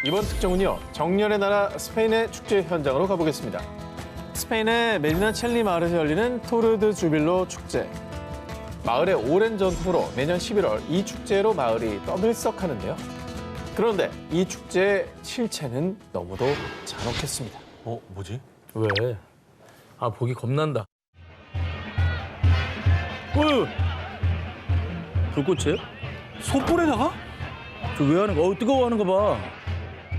이번 특종은요, 정열의 나라 스페인의 축제 현장으로 가보겠습니다. 스페인의 메디나 첼리 마을에서 열리는 토르드 주빌로 축제. 마을의 오랜 전통으로 매년 11월 이 축제로 마을이 떠들썩하는데요. 그런데 이 축제의 실체는 너무도 잔혹했습니다. 뭐지? 왜? 아, 보기 겁난다. 어휴! 불꽃이에요? 소불에다가? 저 왜 하는 거? 뜨거워하는 거 봐.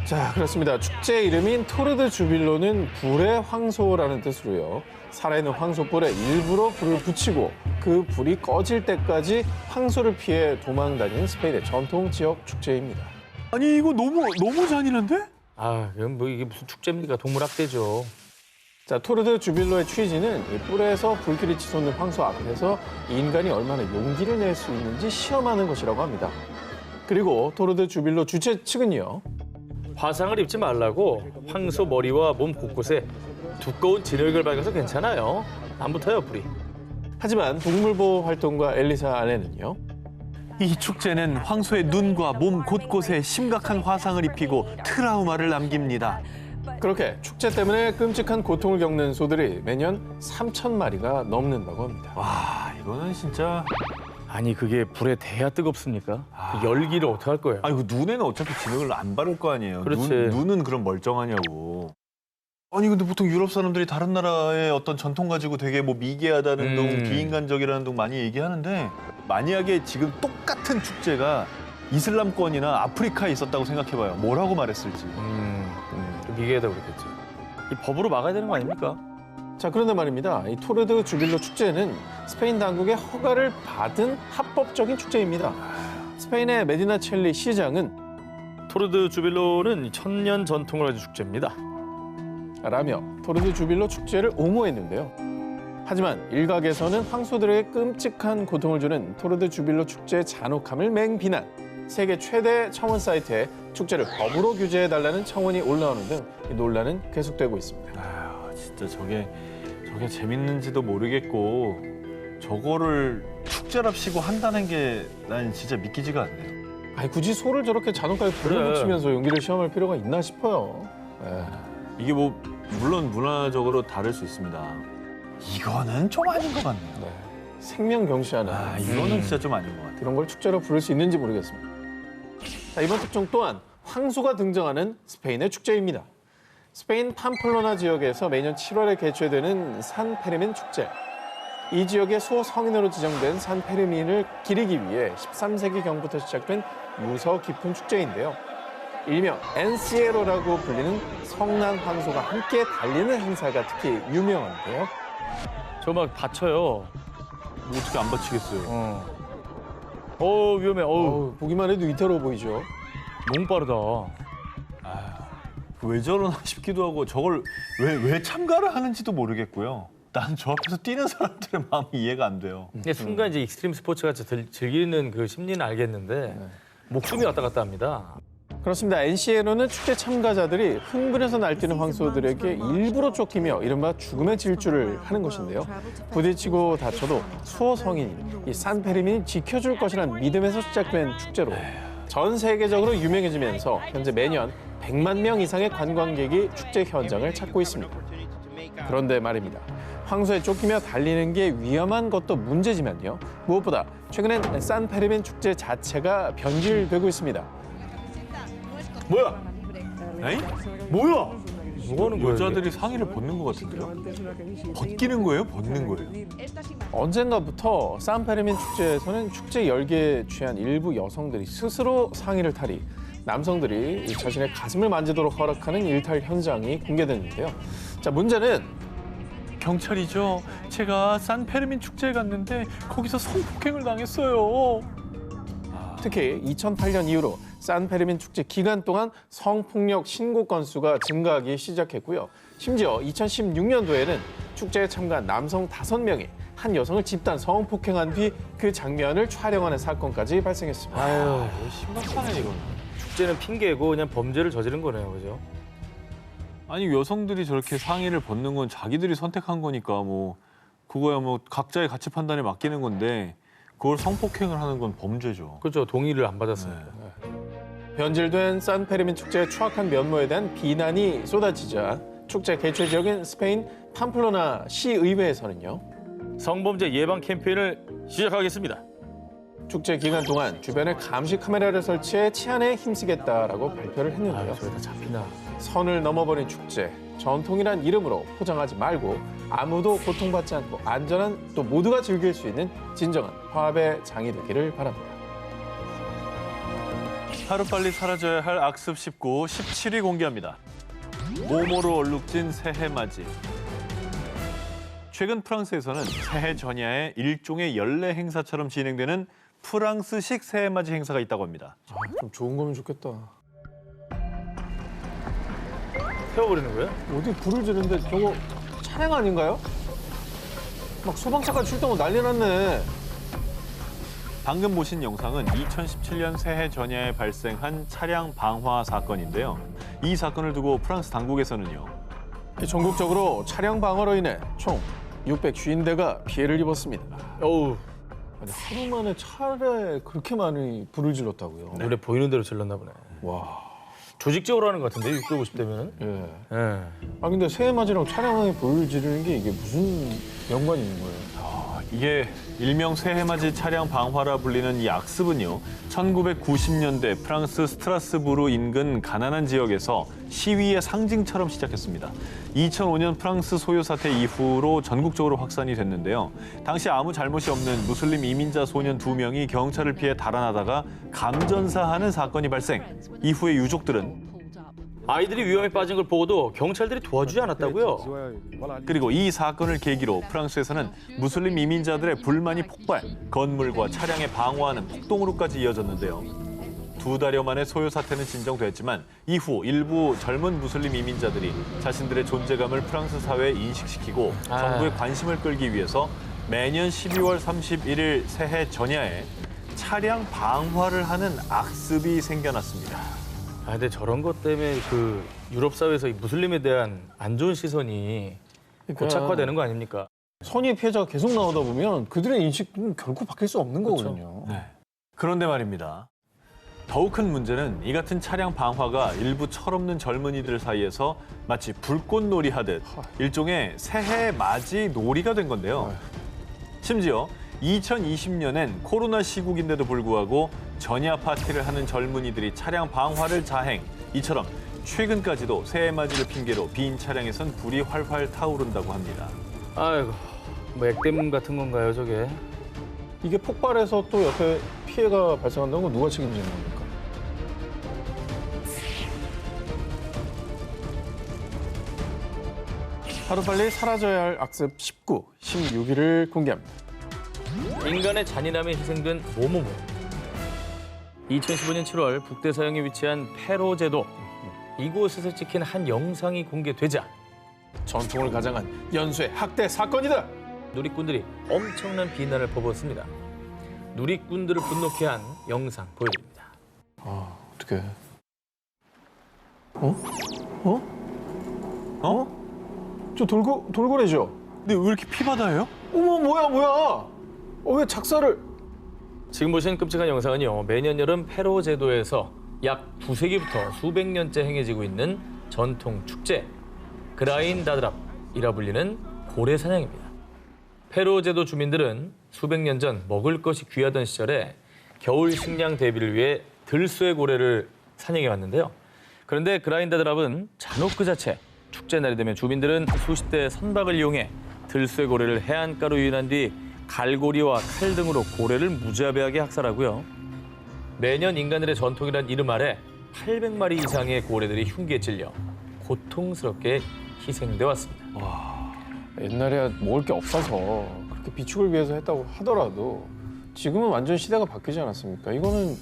자, 그렇습니다. 축제 이름인 토르드 주빌로는 불의 황소라는 뜻으로요. 살아있는 황소뿔에 일부러 불을 붙이고 그 불이 꺼질 때까지 황소를 피해 도망다니는 스페인의 전통 지역 축제입니다. 아니 이거 너무 잔인한데? 아, 이건 뭐 이게 무슨 축제입니까? 동물학대죠. 자, 토르드 주빌로의 취지는 이 뿔에서 불길이 치솟는 황소 앞에서 인간이 얼마나 용기를 낼 수 있는지 시험하는 것이라고 합니다. 그리고 토르드 주빌로 주최 측은요. 화상을 입지 말라고 황소 머리와 몸 곳곳에 두꺼운 진흙을 밝아서 괜찮아요. 안 붙어요, 불이. 하지만 동물보호 활동가 엘리사 알렌은요. 이 축제는 황소의 눈과 몸 곳곳에 심각한 화상을 입히고 트라우마를 남깁니다. 그렇게 축제 때문에 끔찍한 고통을 겪는 소들이 매년 3,000마리가 넘는다고 합니다. 와 이거는 진짜 아니, 그게 불에 대야 뜨겁습니까? 그 열기를 어떻게 할 거예요? 아니 그 눈에는 어차피 진흙을 안 바를 거 아니에요. 그렇지. 눈은 그럼 멀쩡하냐고. 아니 근데 보통 유럽 사람들이 다른 나라의 어떤 전통 가지고 되게 뭐 미개하다는 둥, 비인간적이라는 둥 많이 얘기하는데 만약에 지금 똑같은 축제가 이슬람권이나 아프리카에 있었다고 생각해봐요. 뭐라고 말했을지. 좀 미개하다 그랬겠지. 이 법으로 막아야 되는 거 아닙니까? 자, 그런데 말입니다. 이 토르드 주빌로 축제는 스페인 당국의 허가를 받은 합법적인 축제입니다. 스페인의 메디나 첼리 시장은 토르드 주빌로는 천년 전통을 가진 축제입니다. 라며 토르드 주빌로 축제를 옹호했는데요. 하지만 일각에서는 황소들에게 끔찍한 고통을 주는 토르드 주빌로 축제의 잔혹함을 맹비난. 세계 최대 청원 사이트에 축제를 법으로 규제해달라는 청원이 올라오는 등 이 논란은 계속되고 있습니다. 아휴, 진짜 저게 재밌는지도 모르겠고 저거를 축제랍시고 한다는 게 난 진짜 믿기지가 않네요. 아니, 굳이 소를 저렇게 잔혹하게 불을 그래. 붙이면서 용기를 시험할 필요가 있나 싶어요. 이게 뭐 물론 문화적으로 다를 수 있습니다. 이거는 좀 아닌 것 같네요. 네. 생명 경시하는 이거는 진짜 좀 아닌 것 같아요. 이런 걸 축제로 부를 수 있는지 모르겠습니다. 자, 이번 특종 또한 황소가 등장하는 스페인의 축제입니다. 스페인 팜플로나 지역에서 매년 7월에 개최되는 산 페르민 축제. 이 지역의 수호 성인으로 지정된 산 페르민을 기리기 위해 13세기경부터 시작된 유서 깊은 축제인데요. 일명 엔시에로라고 불리는 성난 황소가 함께 달리는 행사가 특히 유명한데요. 저 막 다쳐요. 뭐 어떻게 안 받치겠어요. 위험해. 보기만 해도 위태로워 보이죠. 너무 빠르다. 왜 저러나 싶기도 하고 저걸 왜 참가를 하는지도 모르겠고요. 난 저 앞에서 뛰는 사람들의 마음이 이해가 안 돼요. 근데 순간 이제 익스트림 스포츠 같이 즐기는 그 심리는 알겠는데 목숨이 왔다 갔다 합니다. 그렇습니다. NCA로는 축제 참가자들이 흥분해서 날뛰는 황소들에게 일부러 쫓기며 이른바 죽음의 질주를 하는 것인데요. 부딪히고 다쳐도 수호 성인이 이 산 페르민이 지켜줄 것이라는 믿음에서 시작된 축제로 전 세계적으로 유명해지면서 현재 매년 100만 명 이상의 관광객이 축제 현장을 찾고 있습니다. 그런데 말입니다. 황소에 쫓기며 달리는 게 위험한 것도 문제지만요. 무엇보다 최근엔 산 페르민 축제 자체가 변질되고 있습니다. 뭐야? 에이? 뭐야? 뭐 하는 거야? 여자들이 상의를 벗는 것 같은데요? 벗기는 거예요? 벗는 거예요? 언젠가부터 산페르민 축제에서는 축제 열기에 취한 일부 여성들이 스스로 상의를 탈의, 남성들이 자신의 가슴을 만지도록 허락하는 일탈 현장이 공개됐는데요. 자, 문제는 경찰이죠. 제가 산페르민 축제에 갔는데 거기서 성폭행을 당했어요. 특히 2008년 이후로 산페르민 축제 기간 동안 성폭력 신고 건수가 증가하기 시작했고요. 심지어 2016년도에는 축제에 참가한 남성 5명이 한 여성을 집단 성폭행한 뒤 그 장면을 촬영하는 사건까지 발생했습니다. 아유, 심각하네 이거. 축제는 핑계고 그냥 범죄를 저지른 거네요, 그죠? 아니 여성들이 저렇게 상의를 벗는 건 자기들이 선택한 거니까 뭐 그거야 뭐 각자의 가치 판단에 맡기는 건데 그걸 성폭행을 하는 건 범죄죠. 그렇죠. 동의를 안 받았으니까. 네. 변질된 산페르민 축제의 추악한 면모에 대한 비난이 쏟아지자 축제 개최 지역인 스페인 팜플로나 시의회에서는요. 성범죄 예방 캠페인을 시작하겠습니다. 축제 기간 동안 주변에 감시 카메라를 설치해 치안에 힘쓰겠다라고 발표를 했는데요. 저기 다 잡히나. 선을 넘어버린 축제, 전통이란 이름으로 포장하지 말고 아무도 고통받지 않고 안전한 또 모두가 즐길 수 있는 진정한 화합의 장이 되기를 바랍니다. 하루빨리 사라져야 할 악습 19, 17위 공개합니다. 모모로 얼룩진 새해 맞이. 최근 프랑스에서는 새해 전야에 일종의 연례 행사처럼 진행되는 프랑스식 새해 맞이 행사가 있다고 합니다. 좀 좋은 거면 좋겠다. 태워버리는 거예요? 어디 불을 지르는데 저거 차량 아닌가요? 막 소방차까지 출동하고 난리 났네. 방금 보신 영상은 2017년 새해 전야에 발생한 차량 방화 사건인데요. 이 사건을 두고 프랑스 당국에서는요. 전국적으로 차량 방화로 인해 총 650대가 피해를 입었습니다. 어우, 아니, 하루 만에 차에 그렇게 많이 불을 질렀다고요? 눈에 보이는 대로 질렀나 보네. 와, 조직적으로 하는 것 같은데, 650대면은? 예. 예. 아 근데 새해 맞이랑 차량에 불을 지르는 게 이게 무슨 연관이 있는 거예요? 이게 일명 새해맞이 차량 방화라 불리는 이 악습은요. 1990년대 프랑스 스트라스부르 인근 가난한 지역에서 시위의 상징처럼 시작했습니다. 2005년 프랑스 소요 사태 이후로 전국적으로 확산이 됐는데요. 당시 아무 잘못이 없는 무슬림 이민자 소년 2명이 경찰을 피해 달아나다가 감전사하는 사건이 발생. 이후에 유족들은 아이들이 위험에 빠진 걸 보고도 경찰들이 도와주지 않았다고요? 그리고 이 사건을 계기로 프랑스에서는 무슬림 이민자들의 불만이 폭발, 건물과 차량에 방어하는 폭동으로까지 이어졌는데요. 2달여 만에 소요 사태는 진정됐지만 이후 일부 젊은 무슬림 이민자들이 자신들의 존재감을 프랑스 사회에 인식시키고 정부의 관심을 끌기 위해서 매년 12월 31일 새해 전야에 차량 방화를 하는 악습이 생겨났습니다. 아, 근데 저런 것 때문에 그 유럽 사회에서 이 무슬림에 대한 안 좋은 시선이 고착화되는 거 아닙니까? 선의 피해자가 계속 나오다 보면 그들의 인식은 결코 바뀔 수 없는 거거든요. 네. 그런데 말입니다. 더욱 큰 문제는 이 같은 차량 방화가 일부 철없는 젊은이들 사이에서 마치 불꽃놀이 하듯 일종의 새해 맞이 놀이가 된 건데요. 심지어 2020년엔 코로나 시국인데도 불구하고 전야 파티를 하는 젊은이들이 차량 방화를 자행. 이처럼 최근까지도 새해 맞이를 핑계로 빈 차량에선 불이 활활 타오른다고 합니다. 아이고, 뭐 액땜 같은 건가요, 저게? 이게 폭발해서 또 옆에 피해가 발생한다는 건 누가 책임지는 겁니까? 하루빨리 사라져야 할 악습 19, 16위를 공개합니다. 인간의 잔인함에 희생된 모모모. 2015년 7월 북대서양에 위치한 페로 제도. 이곳에서 찍힌 한 영상이 공개되자 전통을 가장한 연쇄 학대 사건이다. 누리꾼들이 엄청난 비난을 퍼붓습니다. 누리꾼들을 분노케 한 영상 보여드립니다. 아, 어떡해. 어? 저 돌고래죠? 근데 왜 이렇게 피바다예요? 어머, 뭐야? 왜 작사를... 지금 보신 끔찍한 영상은요. 매년 여름 페로 제도에서 약 2세기부터 수백 년째 행해지고 있는 전통 축제 그라인 다드랍이라 불리는 고래 사냥입니다. 페로 제도 주민들은 수백 년 전 먹을 것이 귀하던 시절에 겨울 식량 대비를 위해 들쇠 고래를 사냥해 왔는데요. 그런데 그라인 다드랍은 잔혹 그 자체. 축제날이 되면 주민들은 수십 대의 선박을 이용해 들쇠 고래를 해안가로 유인한 뒤 갈고리와 칼 등으로 고래를 무자비하게 학살하고요. 매년 인간들의 전통이란 이름 아래 800마리 이상의 고래들이 흉기에 찔려 고통스럽게 희생돼 왔습니다. 옛날에 먹을 게 없어서 그렇게 비축을 위해서 했다고 하더라도 지금은 완전 시대가 바뀌지 않았습니까? 이거는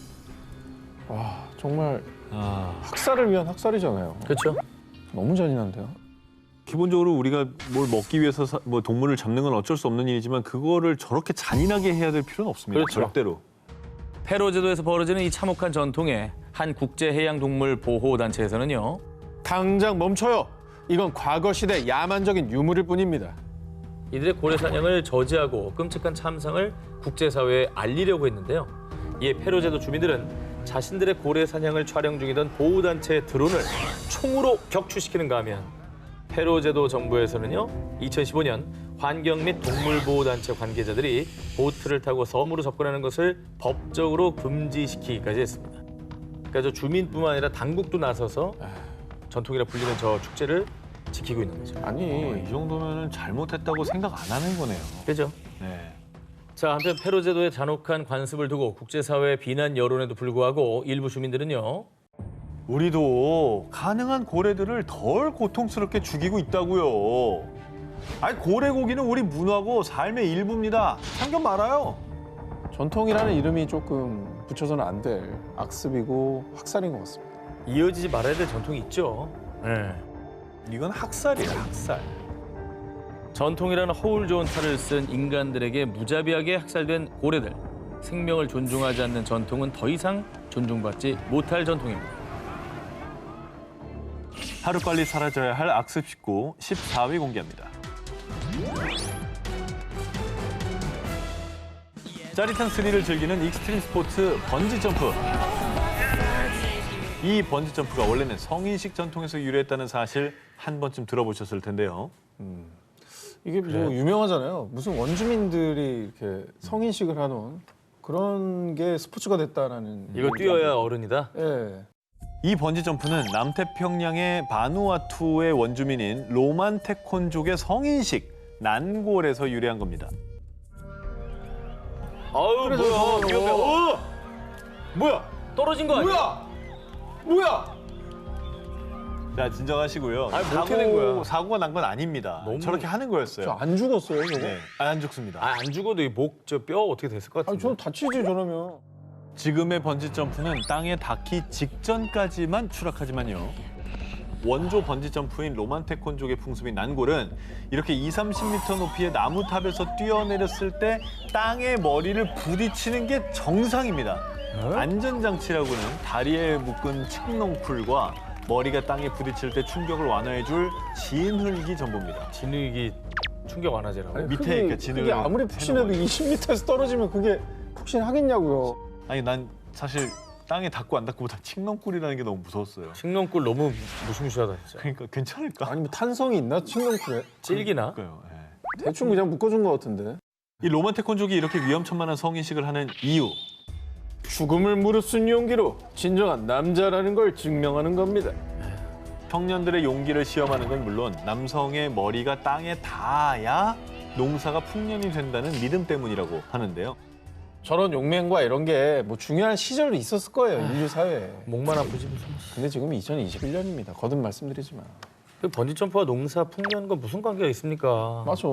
와 정말 학살을 위한 학살이잖아요. 그렇죠? 너무 잔인한데요. 기본적으로 우리가 뭘 먹기 위해서 뭐 동물을 잡는 건 어쩔 수 없는 일이지만 그거를 저렇게 잔인하게 해야 될 필요는 없습니다. 그렇죠. 절대로. 페로 제도에서 벌어지는 이 참혹한 전통에 한 국제해양동물 보호단체에서는요. 당장 멈춰요. 이건 과거 시대 야만적인 유물일 뿐입니다. 이들의 고래 사냥을 저지하고 끔찍한 참상을 국제사회에 알리려고 했는데요. 이에 페로 제도 주민들은 자신들의 고래 사냥을 촬영 중이던 보호단체의 드론을 총으로 격추시키는가 하면 페루 제도 정부에서는요 2015년 환경 및 동물보호단체 관계자들이 보트를 타고 섬으로 접근하는 것을 법적으로 금지시키기까지 했습니다. 그러니까 저 주민뿐만 아니라 당국도 나서서 전통이라 불리는 저 축제를 지키고 있는 거죠. 아니 이 정도면은 잘못했다고 생각 안 하는 거네요. 그죠? 네. 자, 한편 페루 제도의 잔혹한 관습을 두고 국제사회의 비난 여론에도 불구하고 일부 주민들은요. 우리도 가능한 고래들을 덜 고통스럽게 죽이고 있다고요. 아니 고래 고기는 우리 문화고 삶의 일부입니다. 참견 말아요. 전통이라는 이름이 조금 붙여서는 안 될 악습이고 학살인 것 같습니다. 이어지지 말아야 될 전통이 있죠. 네. 이건 학살이에요, 학살. 전통이라는 허울 좋은 탈을 쓴 인간들에게 무자비하게 학살된 고래들. 생명을 존중하지 않는 전통은 더 이상 존중받지 못할 전통입니다. 하루빨리 사라져야 할 악습 19, 14위 공개합니다. 짜릿한 스릴을 즐기는 익스트림 스포츠 번지점프. 이 번지점프가 원래는 성인식 전통에서 유래했다는 사실 한 번쯤 들어보셨을 텐데요. 이게 뭐 유명하잖아요. 무슨 원주민들이 이렇게 성인식을 하는 그런 게 스포츠가 됐다라는. 이거 뛰어야 어른이다? 예. 이 번지점프는 남태평양의 바누아투의 원주민인 로만 태콘족의 성인식 난골에서 유래한 겁니다. 아유, 그래서 뭐야, 위험해. 어! 뭐야? 떨어진 거 아니야? 뭐야? 자, 진정하시고요. 아니, 뭐 어떻게 된 거야? 사고가 난 건 아닙니다. 너무- 저렇게 하는 거였어요. 저 안 죽었어요, 저거? 네, 안 죽습니다. 아, 안 죽어도 이 목, 저 뼈 어떻게 됐을 것 아니, 같은데. 저는 다치지, 저러면. 지금의 번지점프는 땅에 닿기 직전까지만 추락하지만요. 원조 번지점프인 로만테콘족의 풍습인 난골은 이렇게 20-30m 높이의 나무탑에서 뛰어내렸을 때 땅에 머리를 부딪히는 게 정상입니다. 안전장치라고는 다리에 묶은 칡넝쿨과 머리가 땅에 부딪힐 때 충격을 완화해줄 진흙이 전부입니다. 진흙이 충격 완화제라고. 아니, 밑에 그게, 이렇게 진흙을 그게 아무리 푹신해도 해놓은 20m에서 떨어지면 그게 푹신하겠냐고요. 아니 난 사실 땅에 닿고 안 닿고보다 칡넝쿨이라는 게 너무 무서웠어요. 식농꿀 너무 무시무시하다 진짜. 그러니까 괜찮을까? 아니, 뭐 탄성이 있나? 칡넝쿨에? 찔기나? 그러니까요. 예. 대충 그냥 묶어준 것 같은데. 이 로만테콘족이 이렇게 위험천만한 성인식을 하는 이유. 죽음을 무릅쓴 용기로 진정한 남자라는 걸 증명하는 겁니다. 청년들의 용기를 시험하는 건 물론 남성의 머리가 땅에 닿아야 농사가 풍년이 된다는 믿음 때문이라고 하는데요. 저런 용맹과 이런 게 뭐 중요한 시절도 있었을 거예요, 인류 사회에. 목만 아프지 무슨. 근데 지금 2021년입니다. 거듭 말씀드리지만. 그 번지점프와 농사 풍년과 무슨 관계가 있습니까? 맞아.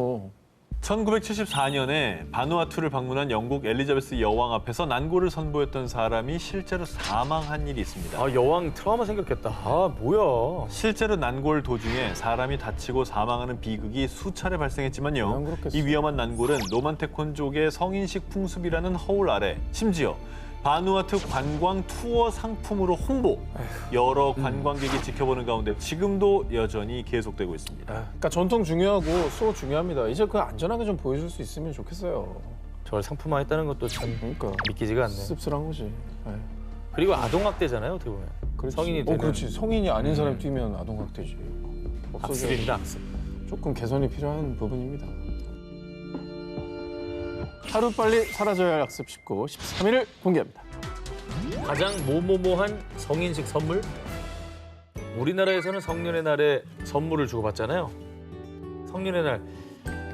1974년에 바누아투를 방문한 영국 엘리자베스 여왕 앞에서 난고를 선보였던 사람이 실제로 사망한 일이 있습니다. 아, 여왕 트라우마 생겼겠다. 아, 뭐야. 실제로 난골 도중에 사람이 다치고 사망하는 비극이 수차례 발생했지만요. 그냥 그렇겠어. 이 위험한 난골은 로만테콘족의 성인식 풍습이라는 허울 아래 심지어 바누아투 관광 투어 상품으로 홍보, 여러 관광객이 지켜보는 가운데 지금도 여전히 계속되고 있습니다. 그러니까 전통 중요하고 수호 중요합니다. 이제 그 안전하게 좀 보여줄 수 있으면 좋겠어요. 저걸 상품화했다는 것도 참 그러니까 믿기지가 않네. 씁쓸한 거지. 네. 그리고 아동학대잖아요, 어떻게 보면. 그렇지. 성인이 되는. 그렇지. 성인이 아닌 사람 뛰면 아동학대지. 없어져야 악습입니다, 악습. 조금 개선이 필요한 부분입니다. 하루빨리 사라져야 할 학습 19, 13위를 공개합니다. 가장 모모모한 성인식 선물? 우리나라에서는 성년의 날에 선물을 주고받잖아요. 성년의 날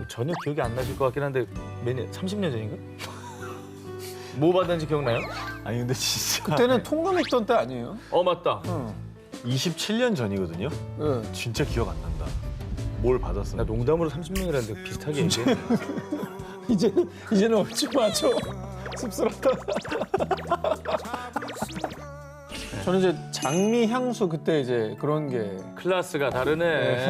전혀 기억이 안 나실 것 같긴 한데 매년 30년 전인가? 뭐 받았는지 기억나요? 아니 근데 진짜 그때는 통금 있던 때 아니에요? 어, 맞다. 응. 27년 전이거든요. 네. 진짜 기억 안 난다. 뭘 나 받았었나? 농담으로 30년이라는데 비슷하게 얘기해. 이제는 얼추 맞아. 씁쓸하다. 저는 이제 장미 향수 그때 이제 그런 게 클래스가 다르네.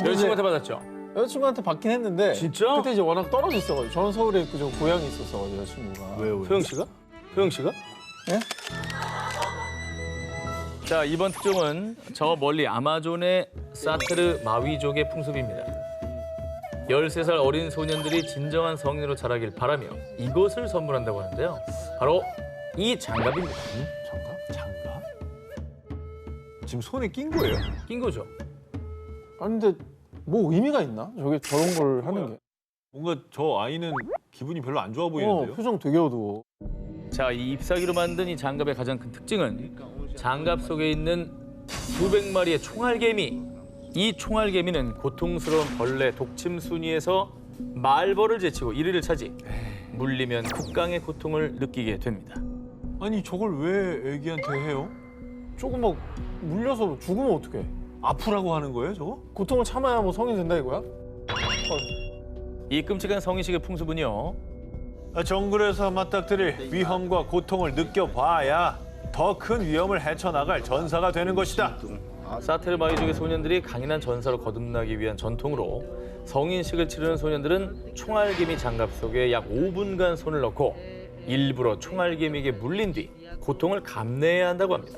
여자친구한테 받았죠? 여자친구한테 받긴 했는데 진짜? 그때 이제 워낙 떨어져 있어가지고 저는 서울에 있고 저 고향에 있었어 여자친구가. 왜요? 효영 씨가? 효영 씨가? 예? 자, 이번 특종은 저 멀리 아마존의 사테르 마위족의 풍습입니다. 13살 어린 소년들이 진정한 성인으로 자라길 바라며 이것을 선물한다고 하는데요. 바로 이 장갑입니다. 장갑? 지금 손에 낀 거예요? 낀 거죠. 아니 근데 뭐 의미가 있나? 저게 저런 걸 하는 게. 뭔가 저 아이는 기분이 별로 안 좋아 보이는데요? 표정 되게 어두워. 자, 이 잎사귀로 만든 이 장갑의 가장 큰 특징은 장갑 속에 있는 수백 마리의 총알개미. 이 총알개미는 고통스러운 벌레 독침 순위에서 말벌을 제치고 1위를 차지. 물리면 극강의 고통을 느끼게 됩니다. 아니 저걸 왜 애기한테 해요? 조금 막 물려서 죽으면 어떡해? 아프라고 하는 거예요 저거? 고통을 참아야 뭐 성인 된다 이거야? 이 끔찍한 성인식의 풍습은요. 정글에서 맞닥뜨릴 위험과 고통을 느껴봐야 더 큰 위험을 헤쳐나갈 전사가 되는 것이다. 사테르마이족의 소년들이 강인한 전사로 거듭나기 위한 전통으로 성인식을 치르는 소년들은 총알개미 장갑 속에 약 5분간 손을 넣고 일부러 총알개미에게 물린 뒤 고통을 감내해야 한다고 합니다.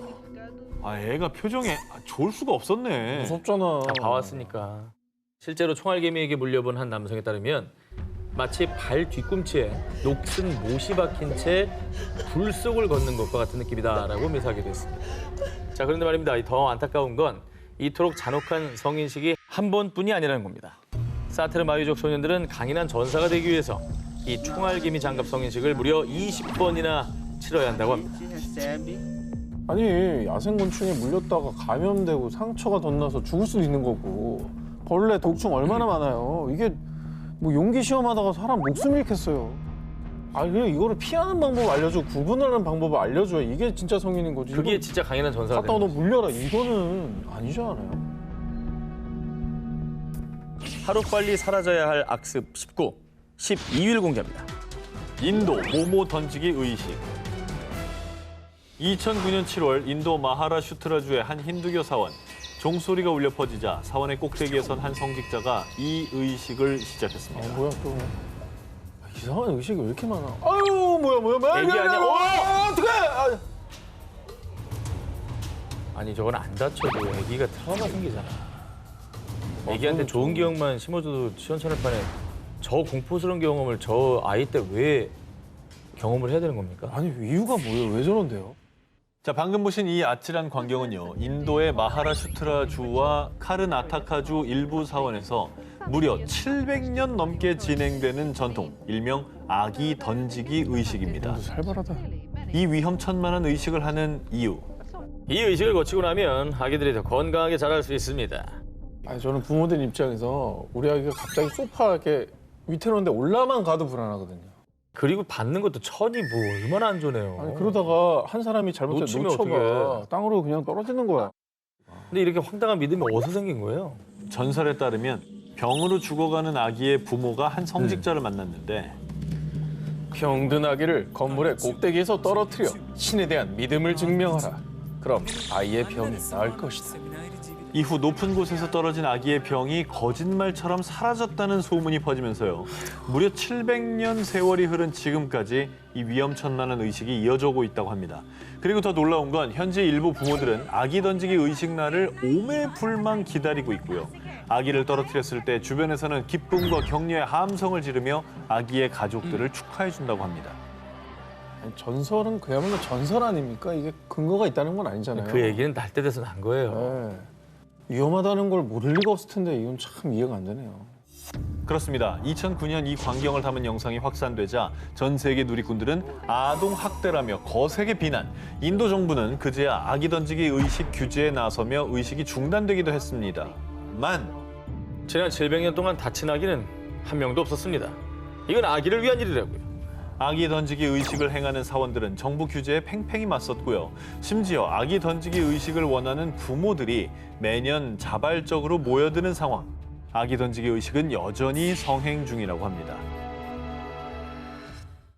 아 애가 표정이 좋을 수가 없었네. 무섭잖아. 다 봐왔으니까. 실제로 총알개미에게 물려본 한 남성에 따르면 마치 발 뒤꿈치에 녹슨 못이 박힌 채 불 속을 걷는 것과 같은 느낌이다라고 묘사하기도 했습니다. 자, 그런데 말입니다. 더 안타까운 건 이토록 잔혹한 성인식이 한 번뿐이 아니라는 겁니다. 사테르마이족 소년들은 강인한 전사가 되기 위해서 이 총알개미 장갑 성인식을 무려 20번이나 치러야 한다고 합니다. 아니 야생곤충에 물렸다가 감염되고 상처가 덧나서 죽을 수도 있는 거고 벌레 독충 얼마나 많아요. 이게 뭐 용기 시험하다가 사람 목숨 잃겠어요. 아니 그냥 이거를 피하는 방법 알려줘, 구분하는 방법을 알려줘야 이게 진짜 성인인 거지. 그게 이건 진짜 강인한 전사가 갔다가 되는 너 거죠. 물려라 이거는 아니지 않아요? 하루빨리 사라져야 할 악습 19, 12일 공개합니다. 인도 모모 던지기 의식. 2009년 7월 인도 마하라슈트라주의 한 힌두교 사원. 종소리가 울려 퍼지자 사원의 꼭대기에 선 한 성직자가 이 의식을 시작했습니다. 뭐야 또 이상한 의식이 왜 이렇게 많아? 아유 뭐야 애기 아니야? 어떡해! 아, 아니 저건 안 다쳐도 애기가 트라우마 생기잖아. 애기한테 좋은 기억만 심어줘도 시원찮을 판에 저 공포스러운 경험을 저 아이 때 왜 경험을 해야 되는 겁니까? 아니 이유가 뭐예요? 왜 저런데요? 자, 방금 보신 이 아찔한 광경은요. 인도의 마하라슈트라주와 카르나타카주 일부 사원에서 무려 700년 넘게 진행되는 전통, 일명 아기 던지기 의식입니다. 살벌하다. 이 위험천만한 의식을 하는 이유. 이 의식을 거치고 나면 아기들이 더 건강하게 자랄 수 있습니다. 아니 저는 부모들 입장에서 우리 아기가 갑자기 소파 이렇게 위태로운데 올라만 가도 불안하거든요. 그리고 받는 것도 천이 뭐 얼마나 안 좋네요. 아니 그러다가 한 사람이 잘못해 놓치면 놓쳐봐 어떡해. 땅으로 그냥 떨어지는 거야. 근데 이렇게 황당한 믿음이 어디서 생긴 거예요? 전설에 따르면 병으로 죽어가는 아기의 부모가 한 성직자를 만났는데 병든 아기를 건물의 꼭대기에서 떨어뜨려 신에 대한 믿음을 증명하라. 그럼 아이의 병이 나을 것이다. 이후 높은 곳에서 떨어진 아기의 병이 거짓말처럼 사라졌다는 소문이 퍼지면서요. 무려 700년 세월이 흐른 지금까지 이 위험천만한 의식이 이어져 오고 있다고 합니다. 그리고 더 놀라운 건 현재 일부 부모들은 아기 던지기 의식 날을 오매불망 기다리고 있고요. 아기를 떨어뜨렸을 때 주변에서는 기쁨과 격려의 함성을 지르며 아기의 가족들을 축하해 준다고 합니다. 아니, 전설은 그야말로 전설 아닙니까? 이게 근거가 있다는 건 아니잖아요. 그 얘기는 날 때 돼서 난 거예요. 네. 위험하다는 걸 모를 리가 없을 텐데 이건 참 이해가 안 되네요. 그렇습니다. 2009년 이 광경을 담은 영상이 확산되자 전 세계 누리꾼들은 아동 학대라며 거세게 비난. 인도 정부는 그제야 아기 던지기 의식 규제에 나서며 의식이 중단되기도 했습니다. 지난 700년 동안 다친 아기는 한 명도 없었습니다. 이건 아기를 위한 일이라고요. 아기 던지기 의식을 행하는 사원들은 정부 규제에 팽팽히 맞섰고요. 심지어 아기 던지기 의식을 원하는 부모들이 매년 자발적으로 모여드는 상황. 아기 던지기 의식은 여전히 성행 중이라고 합니다.